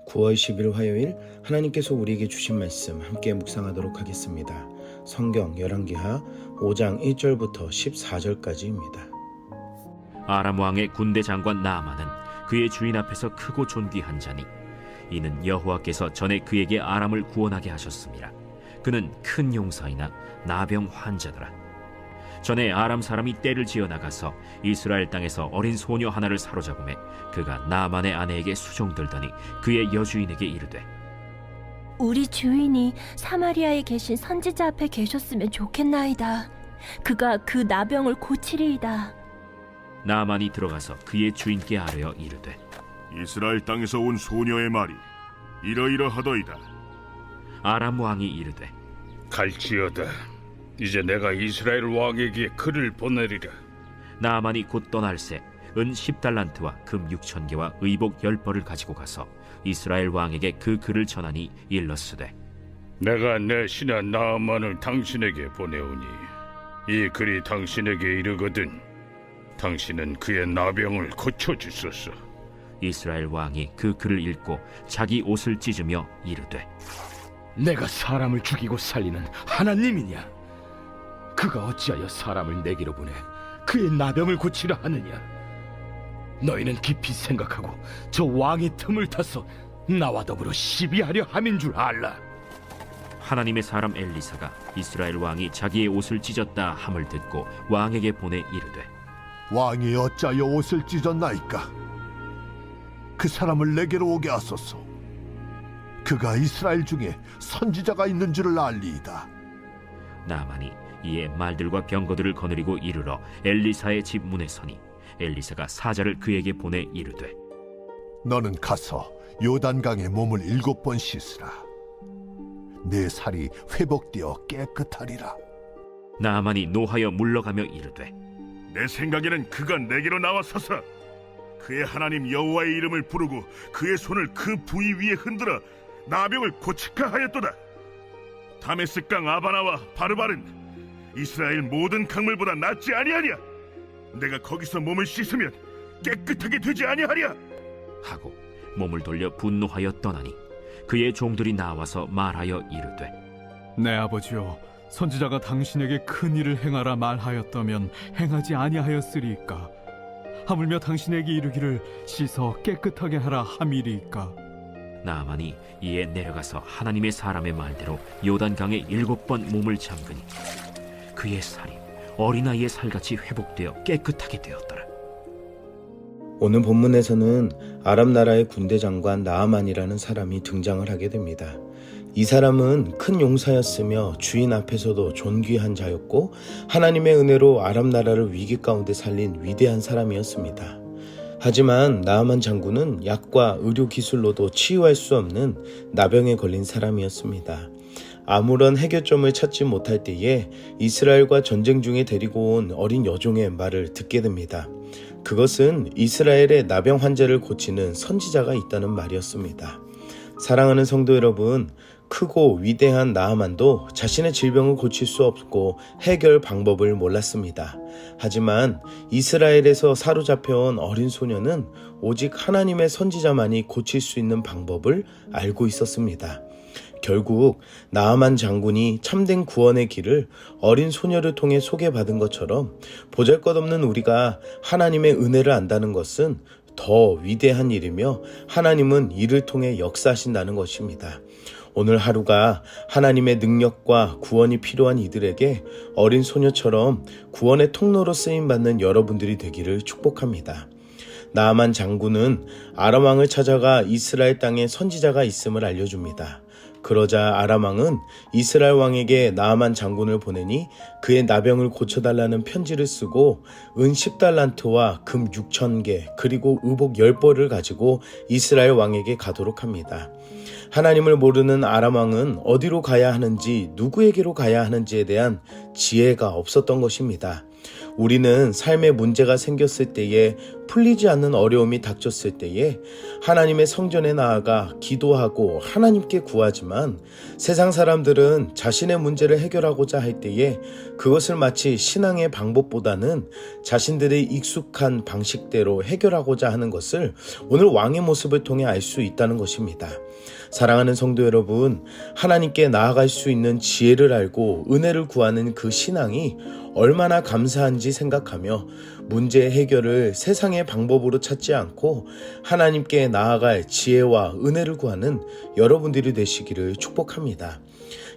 9월 10일 화요일 하나님께서 우리에게 주신 말씀 함께 묵상하도록 하겠습니다. 성경 열왕기하 5장 1절부터 14절까지입니다. 아람 왕의 군대 장관 나아만은 그의 주인 앞에서 크고 존귀한 자니 이는 여호와께서 전에 그에게 아람을 구원하게 하셨습니다. 그는 큰 용사이나 나병 환자더라. 전에 아람 사람이 떼를 지어 나가서 이스라엘 땅에서 어린 소녀 하나를 사로잡음에 그가 나아만의 아내에게 수종들더니 그의 여주인에게 이르되 우리 주인이 사마리아에 계신 선지자 앞에 계셨으면 좋겠나이다. 그가 그 나병을 고치리이다. 나아만이 들어가서 그의 주인께 아뢰어 이르되 이스라엘 땅에서 온 소녀의 말이 이러이러하더이다. 아람 왕이 이르되 갈지어다. 이제 내가 이스라엘 왕에게 글을 보내리라. 나아만이 곧 떠날새 은 10달란트와 금 6,000개와 의복 10벌을 가지고 가서 이스라엘 왕에게 그 글을 전하니 일렀으되 내가 내 신하 나아만을 당신에게 보내오니 이 글이 당신에게 이르거든 당신은 그의 나병을 고쳐주소서. 이스라엘 왕이 그 글을 읽고 자기 옷을 찢으며 이르되 내가 사람을 죽이고 살리는 하나님이냐? 그가 어찌하여 사람을 내게로 보내 그의 나병을 고치려 하느냐? 너희는 깊이 생각하고 저 왕의 틈을 타서 나와 더불어 시비하려 함인 줄 알라. 하나님의 사람 엘리사가 이스라엘 왕이 자기의 옷을 찢었다 함을 듣고 왕에게 보내 이르되 왕이 어찌하여 옷을 찢었나이까? 그 사람을 내게로 오게 하소서. 그가 이스라엘 중에 선지자가 있는 줄을 알리이다. 나아만이 이에 말들과 병거들을 거느리고 이르러 엘리사의 집 문에 서니 엘리사가 사자를 그에게 보내 이르되 너는 가서 요단강에 몸을 7번 씻으라. 내 살이 회복되어 깨끗하리라. 나아만이 노하여 물러가며 이르되 내 생각에는 그가 내게로 나와서서 그의 하나님 여호와의 이름을 부르고 그의 손을 그 부위 위에 흔들어 나병을 고치카 하였도다. 다메스강 아바나와 바르바른 이스라엘 모든 강물보다 낫지 아니하냐? 내가 거기서 몸을 씻으면 깨끗하게 되지 아니하랴? 하고 몸을 돌려 분노하여 떠나니 그의 종들이 나와서 말하여 이르되 내 아버지여, 선지자가 당신에게 큰 일을 행하라 말하였다면 행하지 아니하였으리이까? 하물며 당신에게 이르기를 씻어 깨끗하게 하라 함이리이까? 나아만이 이에 내려가서 하나님의 사람의 말대로 요단강에 7번 몸을 잠그니 그의 살이 어린아이의 살같이 회복되어 깨끗하게 되었더라. 오늘 본문에서는 아람 나라의 군대 장관 나아만이라는 사람이 등장을 하게 됩니다. 이 사람은 큰 용사였으며 주인 앞에서도 존귀한 자였고 하나님의 은혜로 아람 나라를 위기 가운데 살린 위대한 사람이었습니다. 하지만 나아만 장군은 약과 의료 기술로도 치유할 수 없는 나병에 걸린 사람이었습니다. 아무런 해결점을 찾지 못할 때에 이스라엘과 전쟁 중에 데리고 온 어린 여종의 말을 듣게 됩니다. 그것은 이스라엘의 나병 환자를 고치는 선지자가 있다는 말이었습니다. 사랑하는 성도 여러분, 크고 위대한 나아만도 자신의 질병을 고칠 수 없고 해결 방법을 몰랐습니다. 하지만 이스라엘에서 사로잡혀온 어린 소녀는 오직 하나님의 선지자만이 고칠 수 있는 방법을 알고 있었습니다. 결국 나아만 장군이 참된 구원의 길을 어린 소녀를 통해 소개받은 것처럼 보잘것없는 우리가 하나님의 은혜를 안다는 것은 더 위대한 일이며 하나님은 이를 통해 역사하신다는 것입니다. 오늘 하루가 하나님의 능력과 구원이 필요한 이들에게 어린 소녀처럼 구원의 통로로 쓰임받는 여러분들이 되기를 축복합니다. 나아만 장군은 아람 왕을 찾아가 이스라엘 땅에 선지자가 있음을 알려줍니다. 그러자 아람 왕은 이스라엘 왕에게 나아만 장군을 보내니 그의 나병을 고쳐달라는 편지를 쓰고 은 10달란트와 금 6,000개 그리고 의복 10벌을 가지고 이스라엘 왕에게 가도록 합니다. 하나님을 모르는 아람 왕은 어디로 가야 하는지 누구에게로 가야 하는지에 대한 지혜가 없었던 것입니다. 우리는 삶에 문제가 생겼을 때에 풀리지 않는 어려움이 닥쳤을 때에 하나님의 성전에 나아가 기도하고 하나님께 구하지만 세상 사람들은 자신의 문제를 해결하고자 할 때에 그것을 마치 신앙의 방법보다는 자신들의 익숙한 방식대로 해결하고자 하는 것을 오늘 왕의 모습을 통해 알 수 있다는 것입니다. 사랑하는 성도 여러분, 하나님께 나아갈 수 있는 지혜를 알고 은혜를 구하는 그 신앙이 얼마나 감사한지 생각하며 문제의 해결을 세상의 방법으로 찾지 않고 하나님께 나아갈 지혜와 은혜를 구하는 여러분들이 되시기를 축복합니다.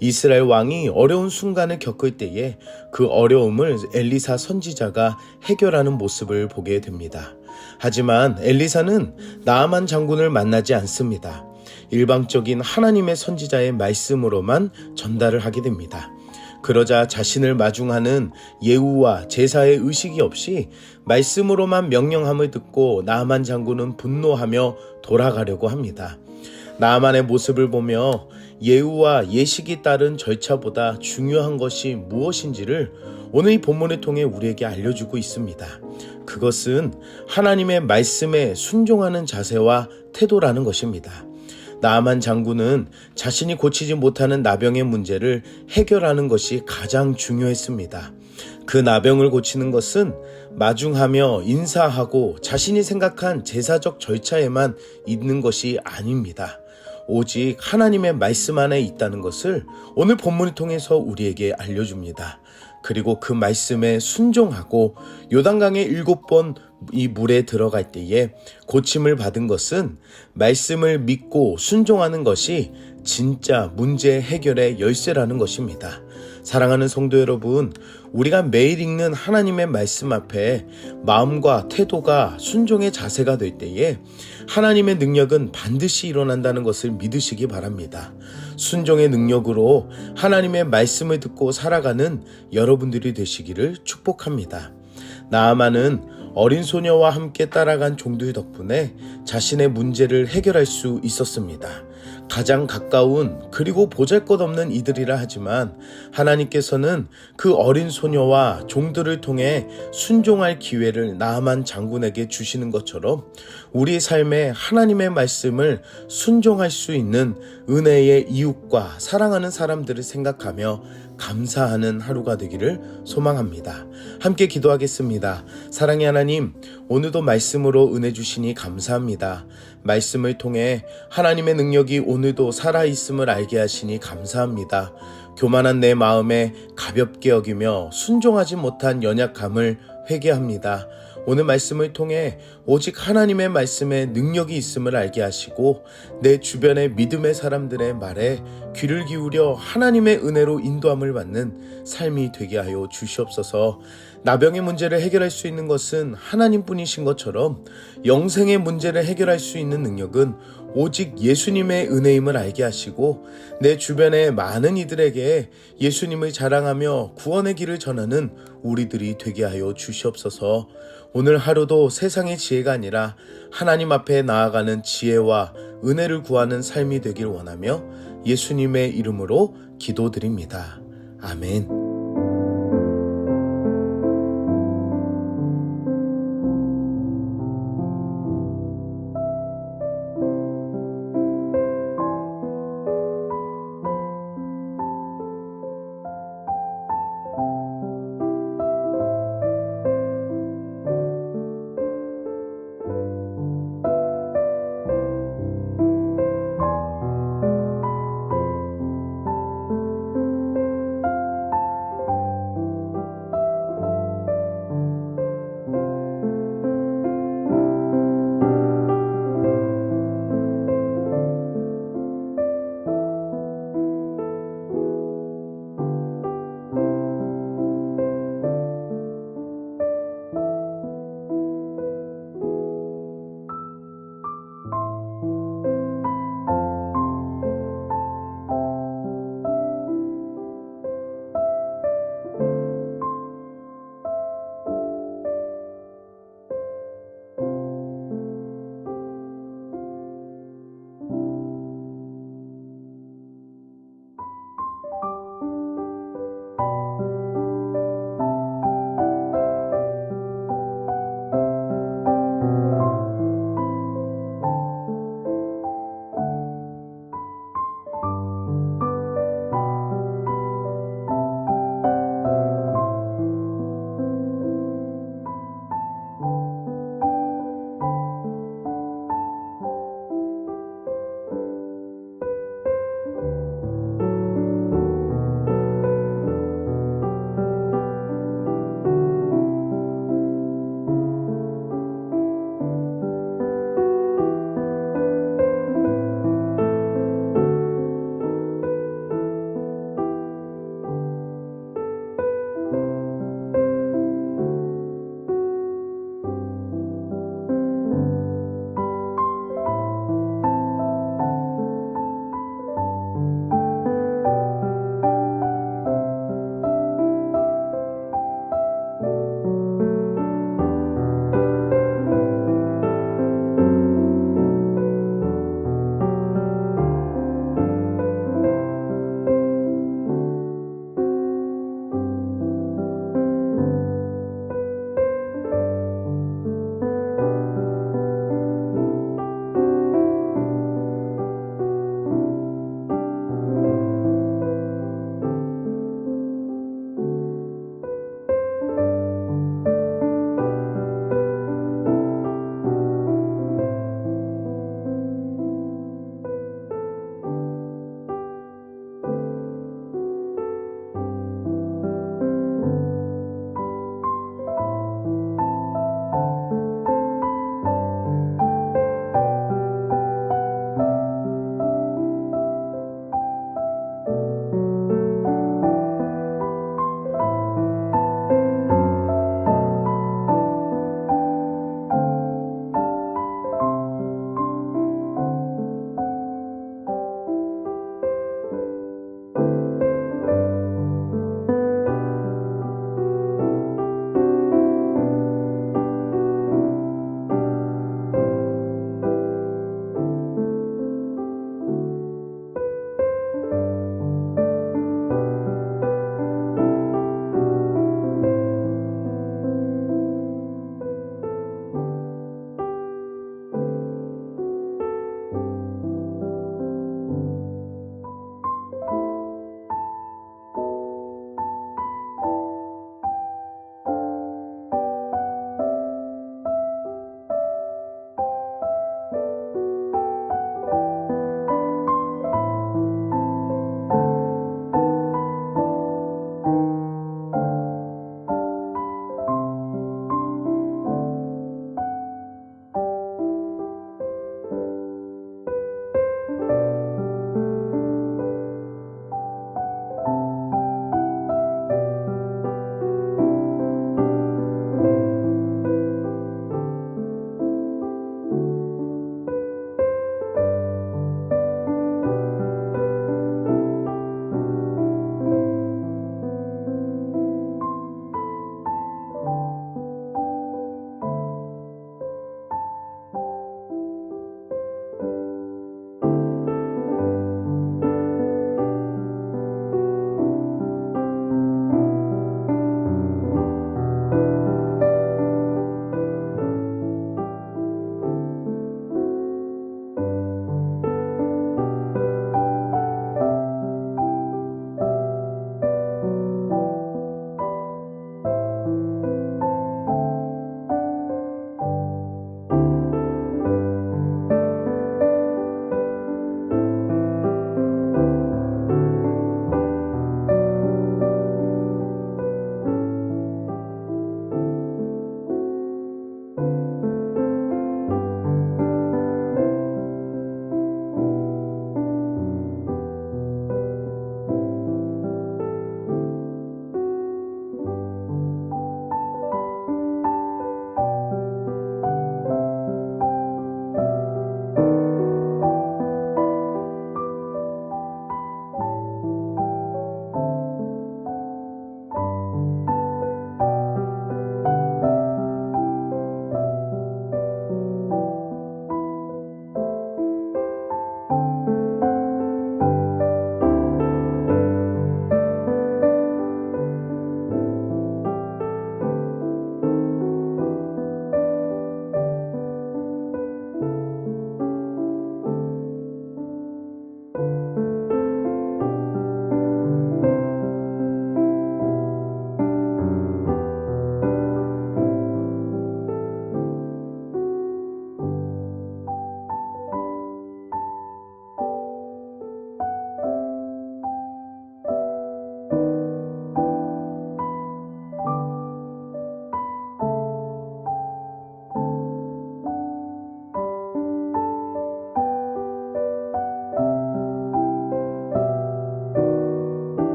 이스라엘 왕이 어려운 순간을 겪을 때에 그 어려움을 엘리사 선지자가 해결하는 모습을 보게 됩니다. 하지만 엘리사는 나아만 장군을 만나지 않습니다. 일방적인 하나님의 선지자의 말씀으로만 전달을 하게 됩니다. 그러자 자신을 마중하는 예후와 제사의 의식이 없이 말씀으로만 명령함을 듣고 나아만 장군은 분노하며 돌아가려고 합니다. 나아만의 모습을 보며 예후와 예식이 따른 절차보다 중요한 것이 무엇인지를 오늘 이 본문을 통해 우리에게 알려주고 있습니다. 그것은 하나님의 말씀에 순종하는 자세와 태도라는 것입니다. 나아만 장군은 자신이 고치지 못하는 나병의 문제를 해결하는 것이 가장 중요했습니다. 그 나병을 고치는 것은 마중하며 인사하고 자신이 생각한 제사적 절차에만 있는 것이 아닙니다. 오직 하나님의 말씀 안에 있다는 것을 오늘 본문을 통해서 우리에게 알려줍니다. 그리고 그 말씀에 순종하고 요단강에 7번 이 물에 들어갈 때에 고침을 받은 것은 말씀을 믿고 순종하는 것이 진짜 문제 해결의 열쇠라는 것입니다. 사랑하는 성도 여러분, 우리가 매일 읽는 하나님의 말씀 앞에 마음과 태도가 순종의 자세가 될 때에 하나님의 능력은 반드시 일어난다는 것을 믿으시기 바랍니다. 순종의 능력으로 하나님의 말씀을 듣고 살아가는 여러분들이 되시기를 축복합니다. 나아만은 어린 소녀와 함께 따라간 종들 덕분에 자신의 문제를 해결할 수 있었습니다. 가장 가까운 그리고 보잘것없는 이들이라 하지만 하나님께서는 그 어린 소녀와 종들을 통해 순종할 기회를 나아만 장군에게 주시는 것처럼 우리 삶에 하나님의 말씀을 순종할 수 있는 은혜의 이웃과 사랑하는 사람들을 생각하며 감사하는 하루가 되기를 소망합니다. 함께 기도하겠습니다. 사랑의 하나님, 오늘도 말씀으로 은혜 주시니 감사합니다. 말씀을 통해 하나님의 능력이 오늘도 살아있음을 알게 하시니 감사합니다. 교만한 내 마음에 가볍게 여기며 순종하지 못한 연약함을 회개합니다. 오늘 말씀을 통해 오직 하나님의 말씀에 능력이 있음을 알게 하시고 내 주변의 믿음의 사람들의 말에 귀를 기울여 하나님의 은혜로 인도함을 받는 삶이 되게 하여 주시옵소서. 나병의 문제를 해결할 수 있는 것은 하나님뿐이신 것처럼 영생의 문제를 해결할 수 있는 능력은 오직 예수님의 은혜임을 알게 하시고 내 주변의 많은 이들에게 예수님을 자랑하며 구원의 길을 전하는 우리들이 되게 하여 주시옵소서. 오늘 하루도 세상의 지혜가 아니라 하나님 앞에 나아가는 지혜와 은혜를 구하는 삶이 되길 원하며 예수님의 이름으로 기도드립니다. 아멘.